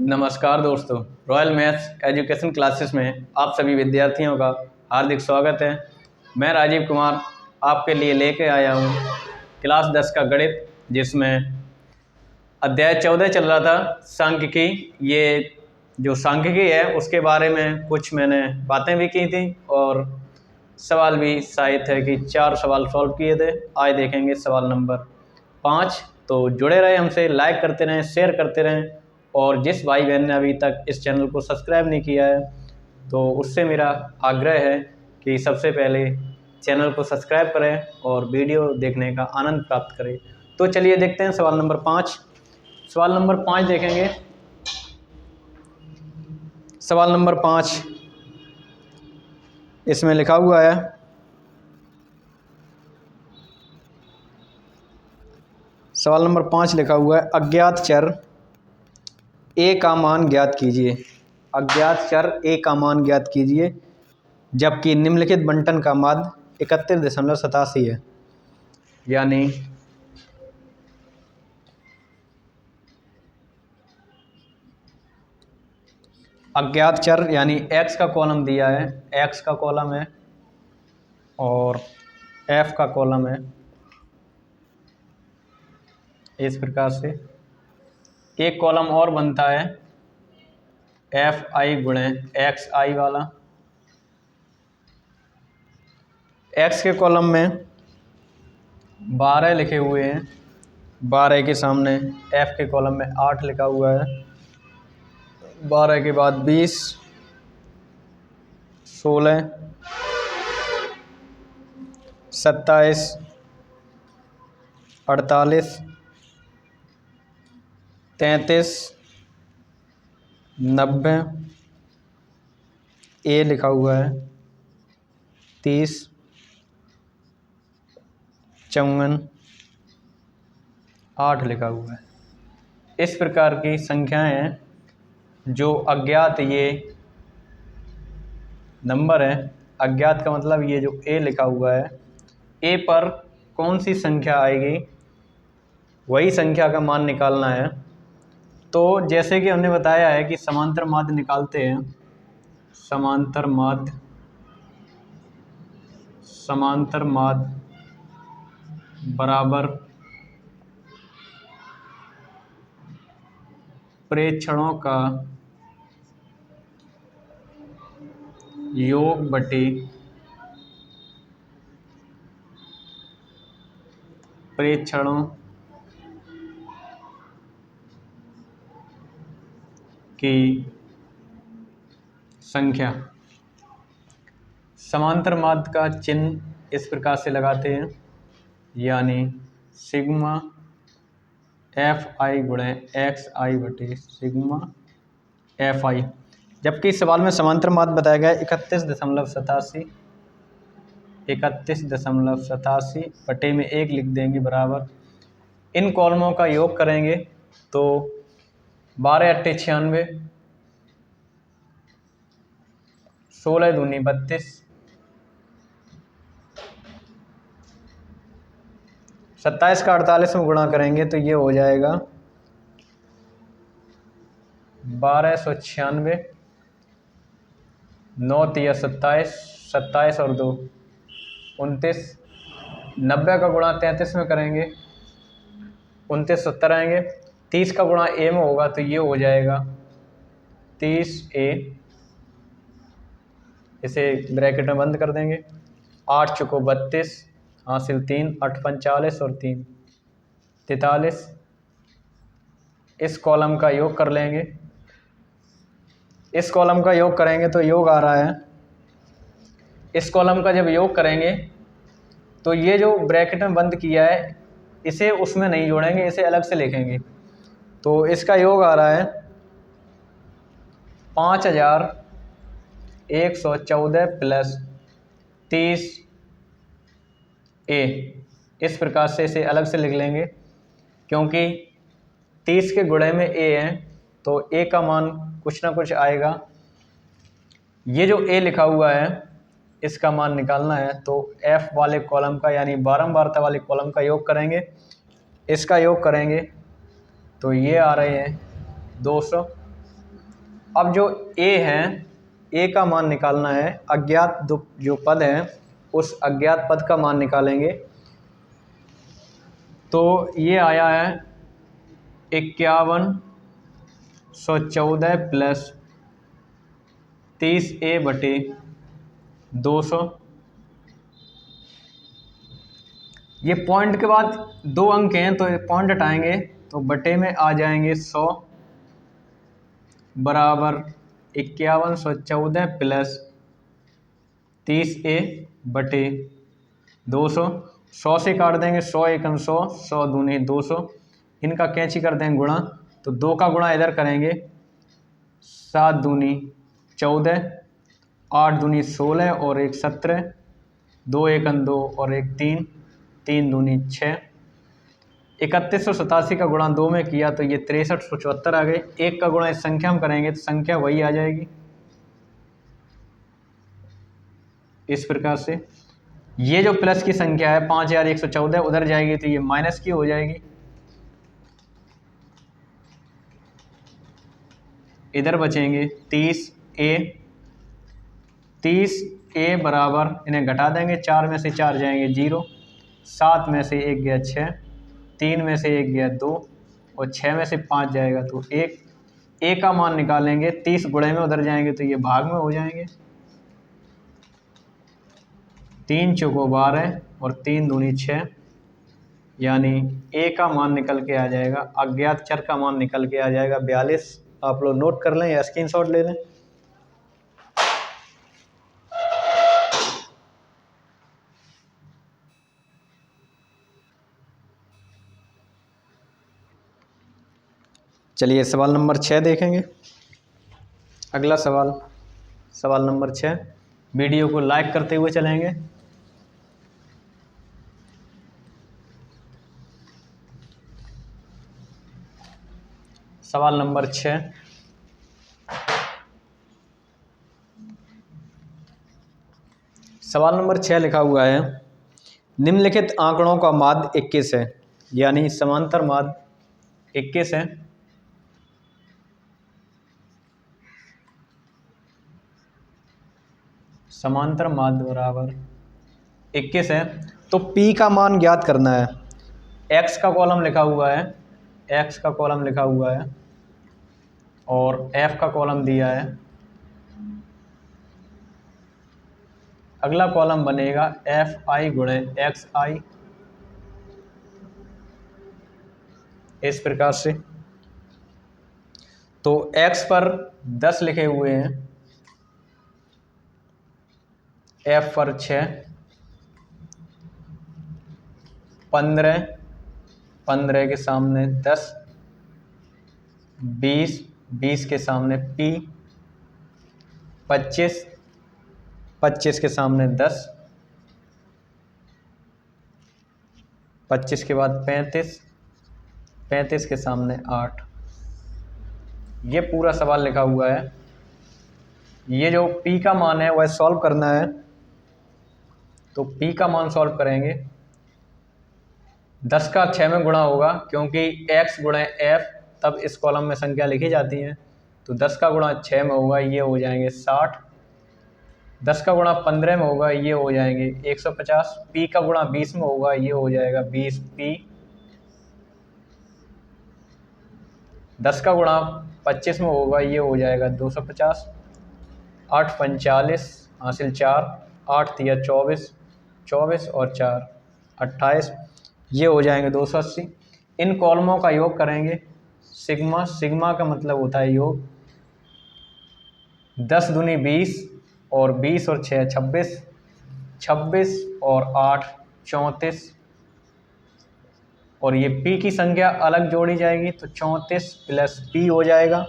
नमस्कार दोस्तों, royal maths education classes में आप सभी विद्यार्थियों का हार्दिक स्वागत है। मैं राजीव कुमार आपके लिए लेके आया हूँ क्लास 10 का गणित, जिसमें अध्याय 14 चल रहा था सांख्यिकी। ये जो सांख्यिकी है उसके बारे में कुछ मैंने बातें भी की थी और सवाल भी शायद है कि 4 सवाल सॉल्व किए थे। आज देखेंगे सवाल नंबर 5। तो जुड़े रहे हमसे, लाइक करते रहें, शेयर करते रहें, और जिस भाई बहन ने अभी तक इस चैनल को सब्सक्राइब नहीं किया है तो उससे मेरा आग्रह है कि सबसे पहले चैनल को सब्सक्राइब करें और वीडियो देखने का आनंद प्राप्त करें। तो चलिए देखते हैं सवाल नंबर 5। सवाल नंबर 5 देखेंगे। सवाल नंबर 5 इसमें लिखा हुआ है, सवाल नंबर 5 लिखा हुआ है, अज्ञात चर ए का मान ज्ञात कीजिए। अज्ञात चर ए का मान ज्ञात कीजिए जबकि निम्नलिखित बंटन का माध्य 31.87 है। यानी अज्ञात चर यानी x का कॉलम दिया है, x का कॉलम है और f का कॉलम है। इस प्रकार से एक कॉलम और बनता है fi गुणे xi वाला। x के कॉलम में 12 लिखे हुए हैं, 12 के सामने f के कॉलम में 8 लिखा हुआ है। 12 के बाद 20, 16, 27, 48, 33, 90, ए लिखा हुआ है, 30, 54, 8 लिखा हुआ है। इस प्रकार की संख्याएं हैं जो अज्ञात ये नंबर है। अज्ञात का मतलब ये जो ए लिखा हुआ है, ए पर कौन सी संख्या आएगी वही संख्या का मान निकालना है। तो जैसे कि हमने बताया है कि समांतर माध्य निकालते हैं। समांतर माध्य बराबर प्रेक्षणों का योग बटे प्रेक्षणों की संख्या। समांतर माध्य का चिन्ह इस प्रकार से लगाते हैं, यानी सिग्मा fi गुणे xi बटे सिग्मा fi। जबकि इस सवाल में समांतर माध्य बताया गया है 31.87 बटे में 1 लिख देंगे बराबर। इन कॉलमों का योग करेंगे तो 12 अट्ठे 96, 16 दूनी 32, 27 का 48 में गुणा करेंगे तो ये हो जाएगा 1296, 9 तिया 27, 27 और 2 29, 90 का गुणा 33 में करेंगे 29 70 आएंगे। 30 का गुणा ए में होगा तो ये हो जाएगा 30a। इसे ब्रैकेट में बंद कर देंगे। 8 चुको 32, हासिल 3, 8 45 और 3 43। इस कॉलम का योग कर लेंगे। इस कॉलम का योग करेंगे तो योग आ रहा है। इस कॉलम का जब योग करेंगे तो ये जो ब्रैकेट में बंद किया है इसे उसमें नहीं जोड़ेंगे, इसे अलग से लिखेंगे। तो इसका योग आ रहा है 5114 प्लस 30a। इस प्रकार से इसे अलग से लिख लेंगे, क्योंकि 30 के गुणे में a है तो a का मान कुछ ना कुछ आएगा। ये जो a लिखा हुआ है इसका मान निकालना है, तो f वाले कॉलम का यानी बारंबारता वाले कॉलम का योग करेंगे। इसका योग करेंगे तो ये आ रहे हैं 200 अब जो ए है, ए का मान निकालना है, अज्ञात जो पद है उस अज्ञात पद का मान निकालेंगे। तो ये आया है 5114 प्लस 30a/200। ये पॉइंट के बाद 2 अंक हैं तो पॉइंट हटाएंगे तो बटे में आ जाएंगे 100 बराबर 5114 प्लस 30a/200। 100 से काट देंगे, 100 एकम 100, 100 दूनी 200, इनका कैंची कर देंगे गुणा, तो 2 का गुणा इधर करेंगे, 7 दूनी 14, 8 दूनी 16 और 1 17, 2 एकम 2 और 1 3, 3 दूनी 6। 3187 का गुणा 2 में किया तो ये 6374 आ गए। 1 का गुणा इस संख्या में करेंगे तो संख्या वही आ जाएगी। इस प्रकार से ये जो प्लस की संख्या है 5114 उधर जाएगी तो ये माइनस की हो जाएगी। इधर बचेंगे 30a बराबर, इन्हें घटा देंगे, 4 में से 4 जाएंगे 0, 7 में से 1 गया 6, 3 में से 1 गया 2 और 6 में से 5 जाएगा तो 1। ए का मान निकालेंगे, 30 गुणे में उधर जाएंगे तो ये भाग में हो जाएंगे। 3 चौको 12 और 3 दूनी 6, यानी ए का मान निकल के आ जाएगा, अज्ञात चर का मान निकल के आ जाएगा 42। आप लोग नोट कर लें या स्क्रीनशॉट ले लें। चलिए सवाल नंबर 6 देखेंगे। अगला सवाल, सवाल नंबर 6। वीडियो को लाइक करते हुए चलेंगे। सवाल नंबर 6। सवाल नंबर 6 लिखा हुआ है, निम्नलिखित आंकड़ों का माध्य 21 है, यानी समांतर माध्य 21 है। समांतर माध्य बराबर 21 है तो P का मान ज्ञात करना है। X का कॉलम लिखा हुआ है, X का कॉलम लिखा हुआ है और F का कॉलम दिया है। अगला कॉलम बनेगा FI गुणे XI, इस प्रकार से। तो X पर 10 लिखे हुए हैं, F पर 6, 15, 15 के सामने 10, 20, 20 के सामने P, 25, 25 के सामने 10, 25 के बाद 35, 35 के सामने 8। ये पूरा सवाल लिखा हुआ है। ये जो P का मान है वह सॉल्व करना है, तो P का मान सॉल्व करेंगे। 10 का 6 में गुणा होगा, क्योंकि X गुणे F तब इस कॉलम में संख्या लिखी जाती है, तो 10 का गुणा 6 में होगा, ये हो जाएंगे 60। 10 का गुणा 15 में होगा, ये हो जाएंगे 150। P का गुणा 20 में होगा, ये हो जाएगा 20P। 10 का गुणा 25 में होगा, ये हो जाएगा 250। 8 45 हासिल 4, 8 तिया 24, 24 और 4 28, ये हो जाएंगे 280। इन कॉलमों का योग करेंगे, सिग्मा, सिग्मा का मतलब होता है योग। 10 दूनी 20 और 20 और 6 26, 26 और 8 34, और ये P की संख्या अलग जोड़ी जाएगी तो 34 प्लस P हो जाएगा।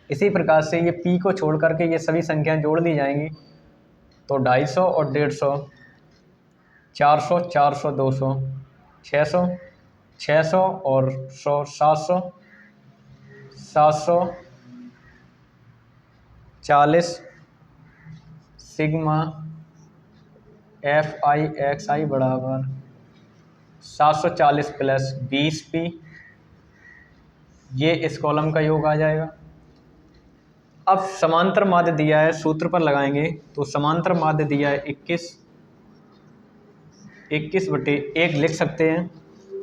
इसी प्रकार से ये P को छोड़ करके ये सभी संख्याएं जोड़ दी जाएंगी, तो 250 और 150, 400, 400, 200, 600, 600 और 100, 700, 700, 40, सिग्मा FI XI बराबर 740 प्लस 20P, ये इस कॉलम का योग आ जाएगा। अब समांतर माध्य दिया है, सूत्र पर लगाएंगे तो समांतर माध्य दिया है 21/1 लिख सकते हैं,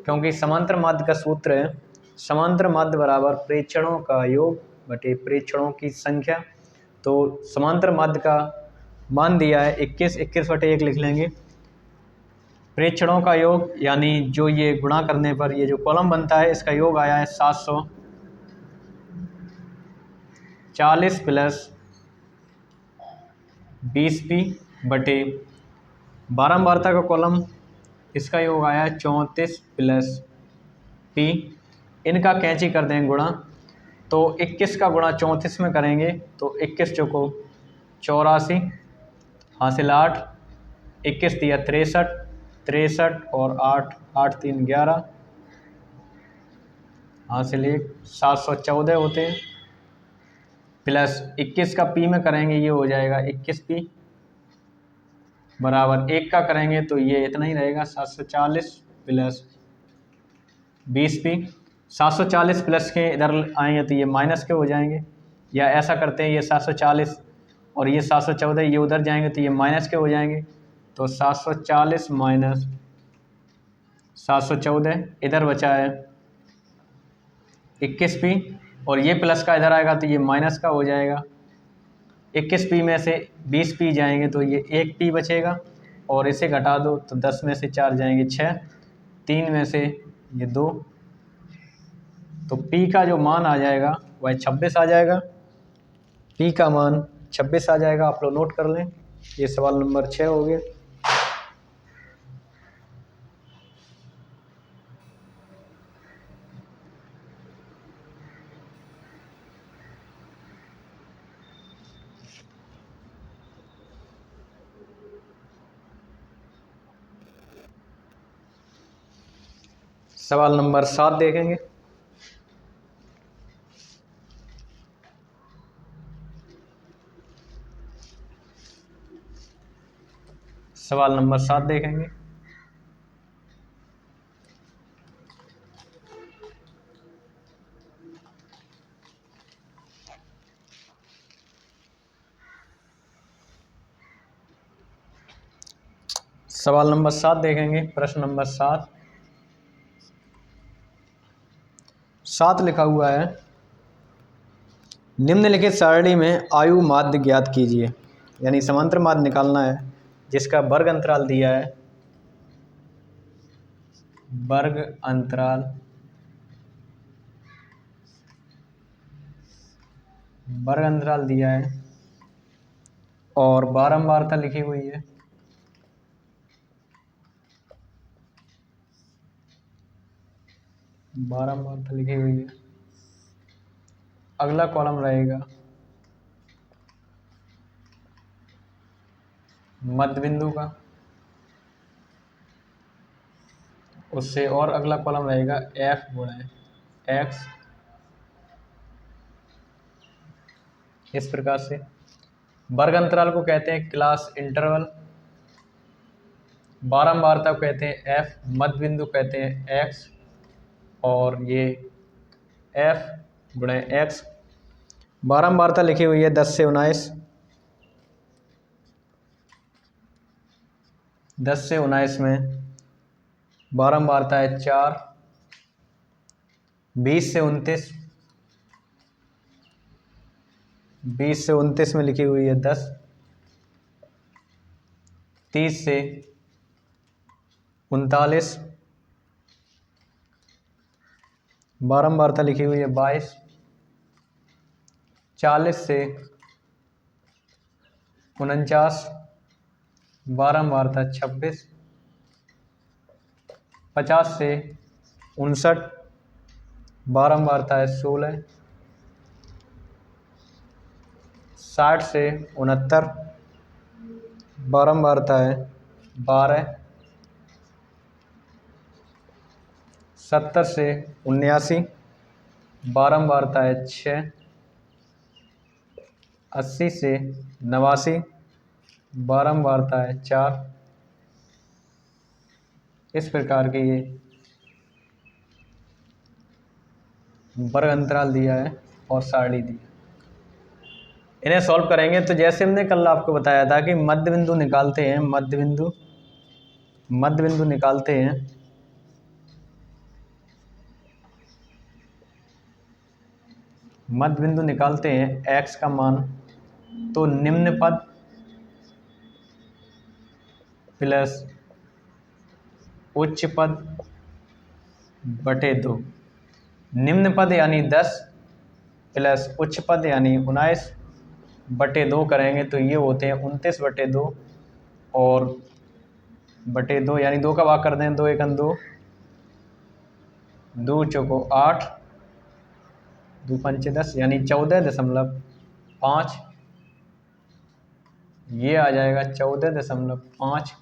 क्योंकि समांतर माध्य का सूत्र है समांतर माध्य बराबर प्रेक्षणों का योग बटे प्रेक्षणों की संख्या। तो समांतर माध्य का मान दिया है 21/1 लिख लेंगे। प्रेक्षणों का योग यानी जो ये गुणा करने पर ये जो कॉलम बनता है इसका योग आया है 740 प्लस 20p बटे बारंबारता का कॉलम, इसका योग आया है 34 प्लस p। इनका कैंची कर देंगे गुणा, तो 21 का गुणा 34 में करेंगे तो 21 चौको 84 हासिल 8, 21 दिया 63 और 8 8 3 11 हासिल 1 714 होते हैं। प्लस 21 का p में करेंगे ये हो जाएगा 21p बराबर 1 का करेंगे तो ये इतना ही रहेगा 740 प्लस 20p। 740 प्लस के इधर आएंगे तो ये माइनस के हो जाएंगे, या ऐसा करते हैं ये 740 और ये 714 ये उधर जाएंगे तो ये माइनस के हो जाएंगे। तो 740 माइनस 714 इधर बचा है 21p और ये प्लस का इधर आएगा तो ये माइनस का हो जाएगा। 21p में से 20p जाएंगे तो ये 1p बचेगा और इसे घटा दो तो 10 में से 4 जाएंगे 6, 3 में से ये 2, तो p का जो मान आ जाएगा वह 26 आ जाएगा। p का मान 26 आ जाएगा, आप लोग नोट कर लें। ये सवाल नंबर 6 हो गया। सवाल नंबर 7 देखेंगे। सवाल नंबर 7 देखेंगे। सवाल नंबर 7 देखेंगे। प्रश्न नंबर 7 लिखा हुआ है, निम्नलिखित सारणी में आयु माध्य ज्ञात कीजिए। यानी समांतर माध्य निकालना है जिसका वर्ग अंतराल दिया है, वर्ग अंतराल दिया है और बारंबारता लिखी हुई है। बारंबारता लिखी हुई है। अगला कॉलम रहेगा मध्य बिंदु का, उससे और अगला कॉलम रहेगा f गुणा x। इस प्रकार से वर्ग अंतराल को कहते हैं क्लास इंटरवल, बारंबारता को कहते हैं f, मध्य बिंदु कहते हैं x और ये f गुणा x। बारंबारता लिखी हुई है 10 से 19। 10 से 19 में बारंबारता है 4। 20 से 29, 20 से 29 में लिखी हुई है 10। 30 से 39 बारंबारता लिखी हुई है 22। 40 से 49 बारंबारता 26। 50 से 59 बारंबारता है 16। 60 से 69 बारंबारता है 12। 70 से 79 बारंबारता है 6। 80 से 89 बारंबारता है 4। इस प्रकार के ये वर्ग अंतराल दिया है और सारणी दी है। इन्हें सॉल्व करेंगे तो जैसे हमने कल आपको बताया था कि मध्य बिंदु निकालते हैं, मध्य बिंदु निकालते हैं। मध्य बिंदु निकालते हैं x का मान, तो निम्न पद प्लस उच्च पद बटे 2। निम्न पद यानी 10 प्लस उच्च पद यानी 19 बटे 2 करेंगे तो ये होते हैं 29 बटे 2 और बटे 2 यानी 2 का भाग कर दें, 2 एकम 2, 2 चौको 8, 2 पंचे 10 यानी 14.5। ये आ जाएगा 14.5।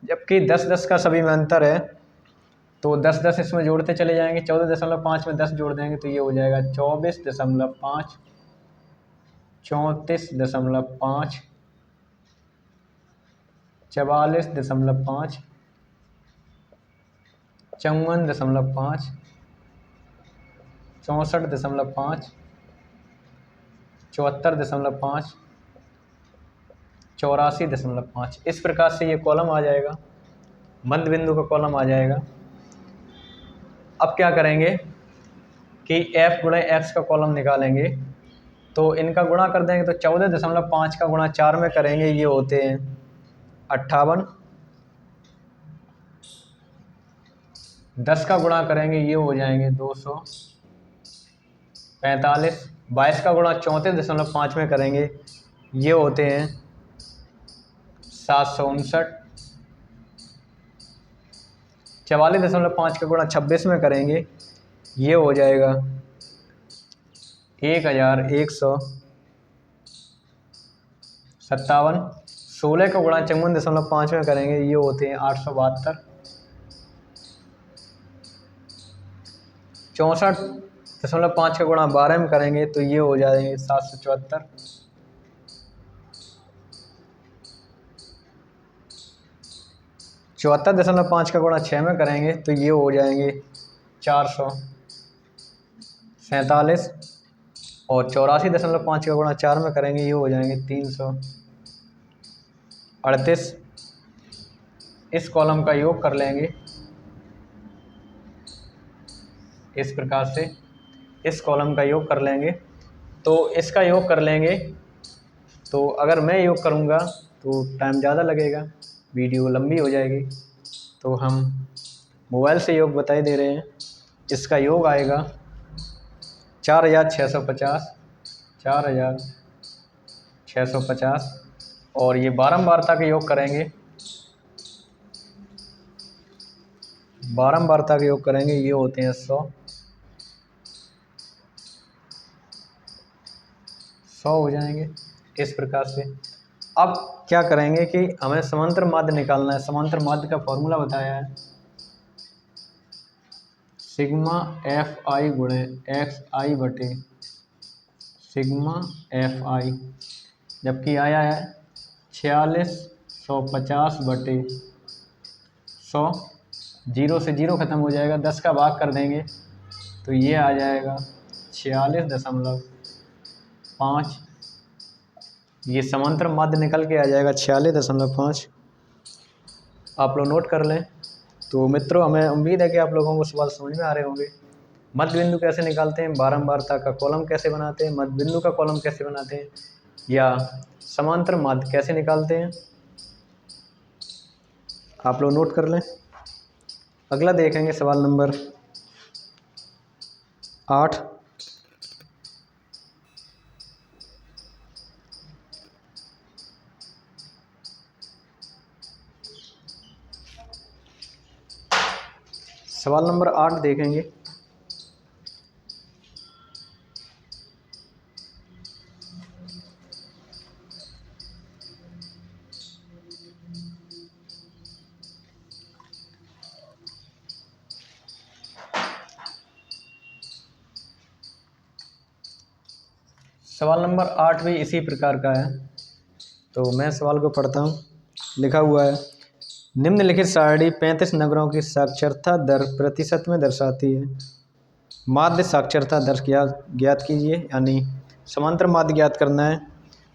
जबकि 10-10 का सभी में अंतर है तो 10-10 इसमें जोड़ते चले जाएंगे, 14.5 में 10 जोड़ देंगे तो ये हो जाएगा 24.5, 34.5, 44.5, 54.5, 64.5, 74.5, 84.5। इस प्रकार से ये कॉलम आ जाएगा, मध्य बिंदु का कॉलम आ जाएगा। अब क्या करेंगे कि f गुणा x का कॉलम निकालेंगे, तो इनका गुणा कर देंगे तो 14.5 का गुणा 4 में करेंगे, ये होते हैं 58। 10 का गुणा करेंगे ये हो जाएंगे 245। 22 का गुणा 34.5 में करेंगे ये होते हैं 759। 44.5 का गुणा 26 में करेंगे ये हो जाएगा 1157। 16 का गुणा 54.5 में करेंगे ये होते हैं 872। 64.5 का गुणा 12 में करेंगे तो ये हो जाएंगे 774। 74.5 का गुणा 6 में करेंगे तो ये हो जाएंगे 447। और 84.5 का गुणा 4 में करेंगे ये हो जाएंगे 338। इस कॉलम का योग कर लेंगे इस प्रकार से, इस कॉलम का योग कर लेंगे। तो इसका योग कर लेंगे तो अगर मैं योग करूँगा तो टाइम ज़्यादा लगेगा, वीडियो लंबी हो जाएगी, तो हम मोबाइल से योग बताए दे रहे हैं। इसका योग आएगा 4650, 4650। और ये बारंबारता के योग करेंगे, बारंबारता के योग करेंगे ये होते हैं 100 हो जाएंगे इस प्रकार से। अब क्या करेंगे कि हमें समांतर माध्य निकालना है। समांतर माध्य का फॉर्मूला बताया है सिग्मा एफ आई गुणे एक्स आई बटे सिग्मा एफ आई, जबकि आया है 4650 बटे 100। 0 से 0 ख़त्म हो जाएगा, 10 का भाग कर देंगे तो ये आ जाएगा 46.5। ये समांतर माध्य निकल के आ जाएगा 46.5। आप लोग नोट कर लें। तो मित्रों, हमें उम्मीद है कि आप लोगों को सवाल समझ में आ रहे होंगे। मध्य बिंदु कैसे निकालते हैं, बारंबारता का कॉलम कैसे बनाते हैं, मध्य बिंदु का कॉलम कैसे बनाते हैं, या समांतर माध्य कैसे निकालते हैं, आप लोग नोट कर लें। अगला देखेंगे सवाल नंबर 8। सवाल नंबर 8 देखेंगे। सवाल नंबर 8 भी इसी प्रकार का है, तो मैं सवाल को पढ़ता हूँ। लिखा हुआ है, निम्नलिखित सारणी 35 नगरों की साक्षरता दर प्रतिशत में दर्शाती है। माध्य साक्षरता दर ज्ञात कीजिए, यानी समांतर माध्य ज्ञात करना है।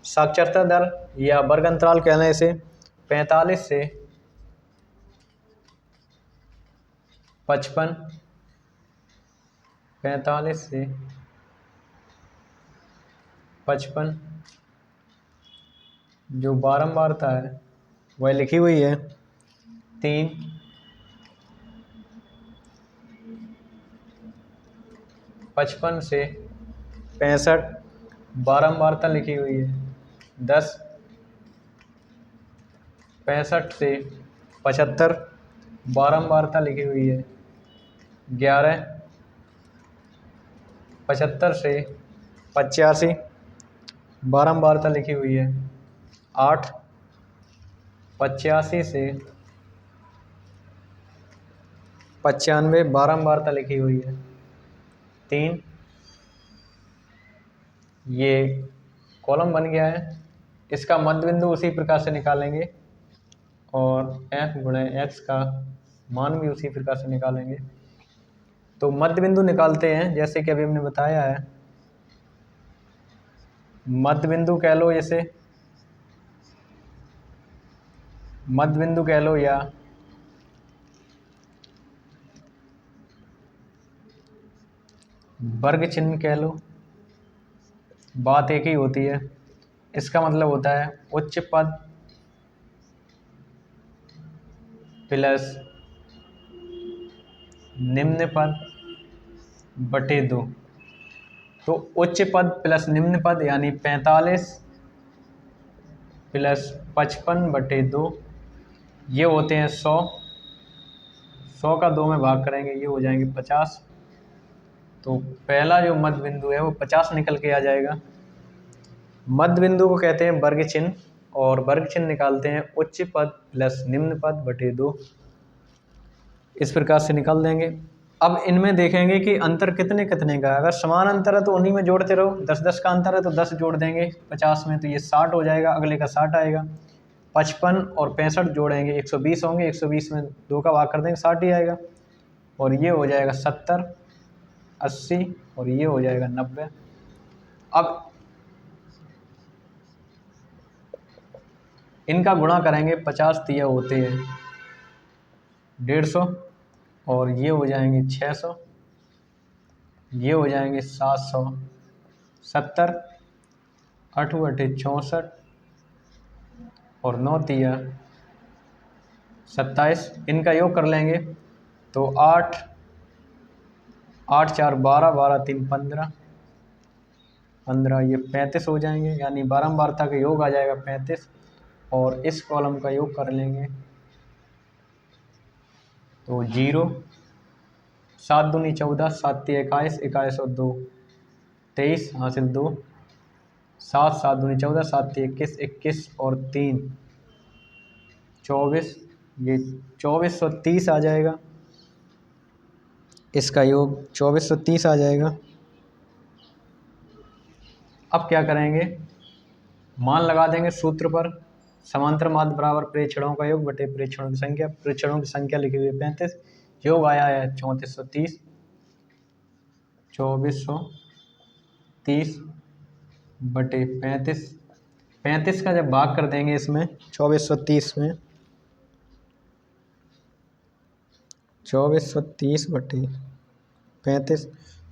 साक्षरता दर या वर्ग अंतराल कहने से 45 से 55, 45 से 55 जो बारंबारता है वह लिखी हुई है 3, 55 से 65 बारंबारता लिखी हुई है 10, 65 से 75 बारंबारता लिखी हुई है 11, 75 से 85 बारंबारता लिखी हुई है 8, 85 से 95 बारंबारता लिखी हुई है 3। ये कॉलम बन गया है। इसका मध्य बिंदु उसी प्रकार से निकालेंगे और f गुणे x का मान भी उसी प्रकार से निकालेंगे। तो मध्य बिंदु निकालते हैं जैसे कि अभी हमने बताया है। मध्य बिंदु कह लो इसे, मध्य बिंदु कह लो या वर्ग चिन्ह कह लो, बात एक ही होती है। इसका मतलब होता है उच्च पद प्लस निम्न पद बटे 2। तो उच्च पद प्लस निम्न पद यानी 45 प्लस 55 बटे 2 ये होते हैं 100। 100 का 2 में भाग करेंगे ये हो जाएंगे 50। तो पहला जो मध्य बिंदु है वो 50 निकल के आ जाएगा। मध्य बिंदु को कहते हैं वर्ग चिन्ह और वर्ग चिन्ह निकालते हैं उच्च पद प्लस निम्न पद बटे 2। इस प्रकार से निकाल देंगे। अब इनमें देखेंगे कि अंतर कितने कितने का है। अगर समान अंतर है तो उन्हीं में जोड़ते रहो। 10-10 का अंतर है तो 10 जोड़ देंगे 50 में, तो ये 60 हो जाएगा, अगले का 60 आएगा। 55 और 65 जोड़ेंगे 120 होंगे, 120 में 2 का भाग कर देंगे 60 ही आएगा। और ये हो जाएगा 70, 80 और ये हो जाएगा 90। अब इनका गुणा करेंगे, 50 दिए होते हैं 150 और ये हो जाएंगे 600, ये हो जाएंगे 770, 8 बटे 64 और 9 तिया 27। इनका योग कर लेंगे तो 8, 8 4 12, 12 3 15, 15 ये 35 हो जाएंगे, यानी बारंबारता का योग आ जाएगा 35। और इस कॉलम का योग कर लेंगे तो 0, 7 दूनी 14, 7 तिया 21, 21 और 2 23 हासिल 2, 7 7 दूनी 14, 7 तिया 21, 21 और 3 24, ये 2430 आ जाएगा। इसका योग 2430 आ जाएगा। अब क्या करेंगे, मान लगा देंगे सूत्र पर। समांतर माध्य बराबर प्रेक्षणों का योग बटे प्रेक्षणों की संख्या। प्रेक्षणों की संख्या लिखी हुई है 35, योग आया है 3430, 2430 बटे 35। 35 का जब भाग कर देंगे इसमें 2430 में, 2430 बटे 35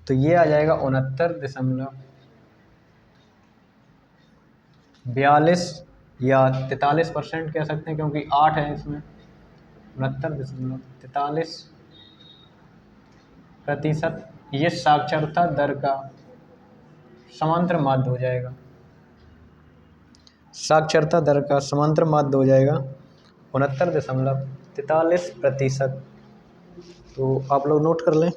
तो ये आ जाएगा 69.42 या 43% कह सकते हैं क्योंकि 8 है इसमें। 69.43% ये साक्षरता दर का समांतर माध्य हो जाएगा। साक्षरता दर का समांतर माध्य हो जाएगा 69.43%। तो आप लोग नोट कर लें।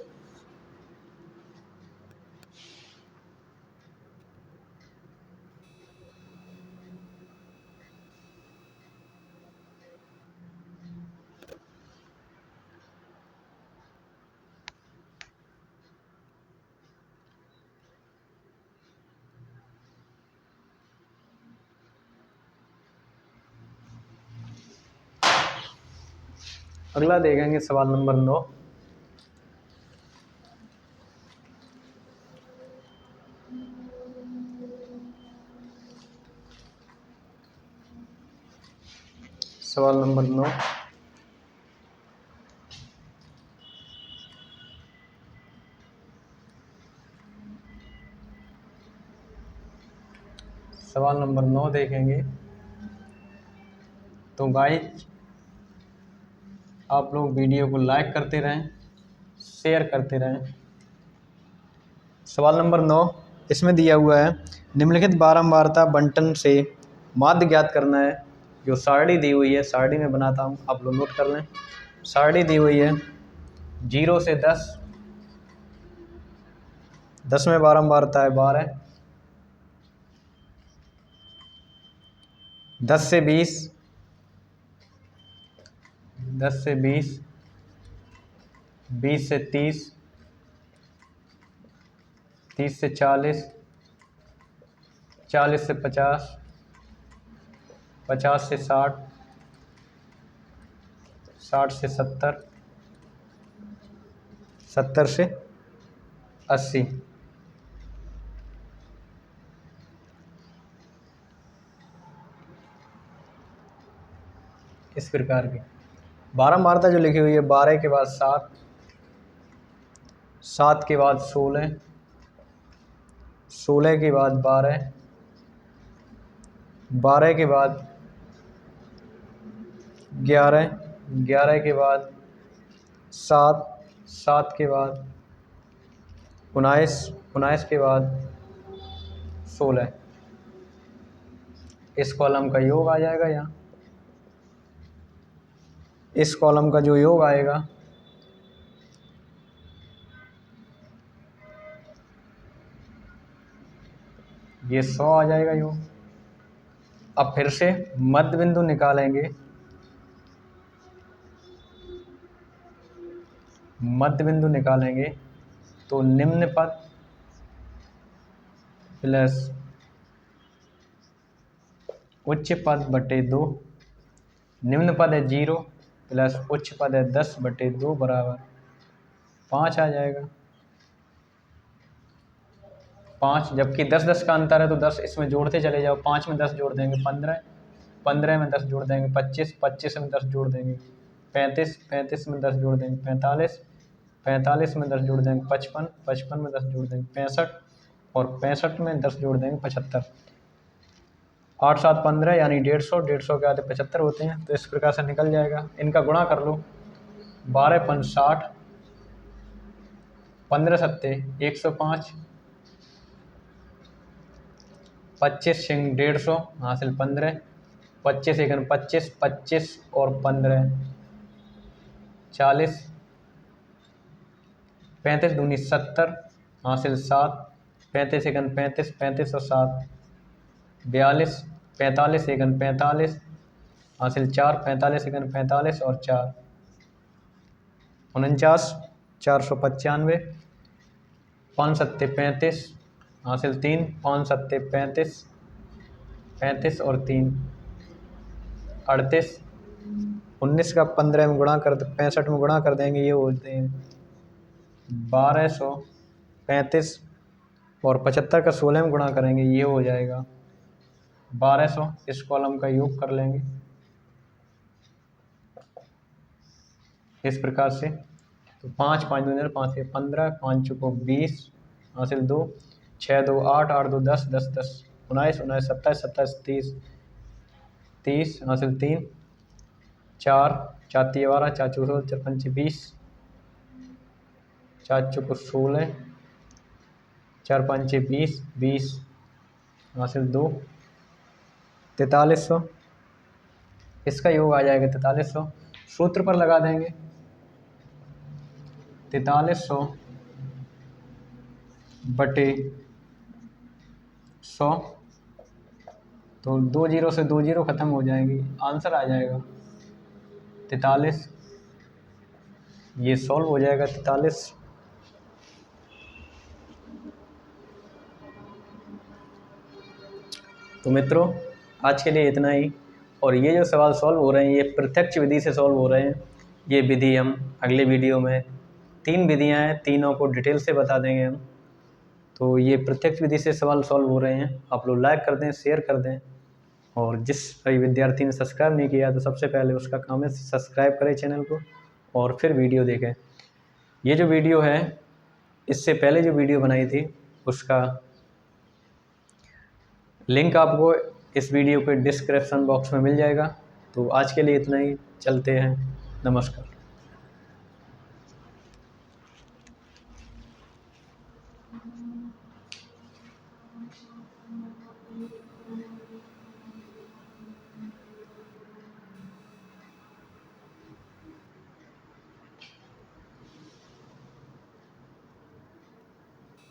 अगला देखेंगे सवाल नंबर 9। सवाल नंबर 9। सवाल नंबर 9 देखेंगे। तो गाइस आप लोग वीडियो को लाइक करते रहें, शेयर करते रहें। सवाल नंबर 9 इसमें दिया हुआ है, निम्नलिखित बारंबारता बंटन से माध्य ज्ञात करना है। जो सारणी दी हुई है, सारणी में बनाता हूँ, आप लोग नोट कर लें। सारणी दी हुई है 0 से 10, 10 में बारंबारता है 12, 10 से 20, 10 से 20, 20 से 30, 30 से 40, 40 से 50, 50 से 60, 60 से 70, 70 से 80। इस प्रकार की बारंबारता जो लिखी हुई है, 12 के बाद 7, 7 के बाद 16, 16 के बाद 12, 12 के बाद 11, 11 के बाद 7, 7 के बाद 19, 19 के बाद 16। इस कॉलम का योग आ जाएगा यहाँ। इस कॉलम का जो योग आएगा ये 100 आ जाएगा योग। अब फिर से मध्य बिंदु निकालेंगे। मध्य बिंदु निकालेंगे तो निम्न पद प्लस उच्च पद बटे 2, निम्न पद है 0 प्लस उच्च पद है 10 बटे 2 बराबर 5 आ जाएगा। 5, जबकि 10 10 का अंतर है तो 10 इसमें जोड़ते चले जाओ। 5 में 10 जोड़ देंगे 15, 15 में 10 जोड़ देंगे 25, 25 में 10 जोड़ देंगे 35, 35 में 10 जोड़ देंगे 45, 45 में 10 जोड़ देंगे 55, 55 में 10 जोड़ देंगे 65 और 65 में 10 जोड़ देंगे 75। 8 7 15 यानी 150, 150 के आते 75 होते हैं। तो इस प्रकार से निकल जाएगा। इनका गुणा कर लो। 12 पंच 60, 15 सत्ते 105, 25 सिंह 150 हासिल 15, 25 एकन 25, 25 और 15 40, 35 दूनी 70 हासिल 7, 35 एकन 35, 35 और 7 42, 45 एकन 45 हासिल 4, 45 एकन 45 और 4 49, 495, 5 सत्ते 35 हासिल 3, 5 सत्ते 35, 35 और 3 38, 19 का 15 में गुणा कर 65 में गुणा कर देंगे, ये होते हैं 1235 और 75 का 16 में गुणा करेंगे, ये हो जाएगा 1200। इस कॉलम का योग कर लेंगे इस प्रकार से। तो 5 5 2 5 से 15, 5 चौको 20 हासिल 2, 6 2 8, 8 2 10, 10 10 19, 19 27, 27 30, 30 हासिल 3, 4 4 3 12, 4 चौको 16, 4 5 20, 4 चौको 16, 4 5 20, 20 हासिल 2, 4300। इसका योग आ जाएगा 4300। सूत्र पर लगा देंगे 4300 बटे 100, तो 2 जीरो से 2 जीरो खत्म हो जाएंगी, आंसर आ जाएगा 43। ये सॉल्व हो जाएगा 43। तो मित्रों आज के लिए इतना ही। और ये जो सवाल सॉल्व हो रहे हैं ये प्रत्यक्ष विधि से सॉल्व हो रहे हैं। ये विधि हम अगले वीडियो में 3 विधियां हैं, तीनों को डिटेल से बता देंगे हम। तो ये प्रत्यक्ष विधि से सवाल सॉल्व हो रहे हैं। आप लोग लाइक कर दें, शेयर कर दें और जिस भाई विद्यार्थी ने सब्सक्राइब नहीं किया तो सबसे पहले उसका काम है सब्सक्राइब करें चैनल को और फिर वीडियो देखें। ये जो वीडियो है, इससे पहले जो वीडियो बनाई थी उसका लिंक आपको इस वीडियो के डिस्क्रिप्शन बॉक्स में मिल जाएगा। तो आज के लिए इतना ही, चलते हैं, नमस्कार।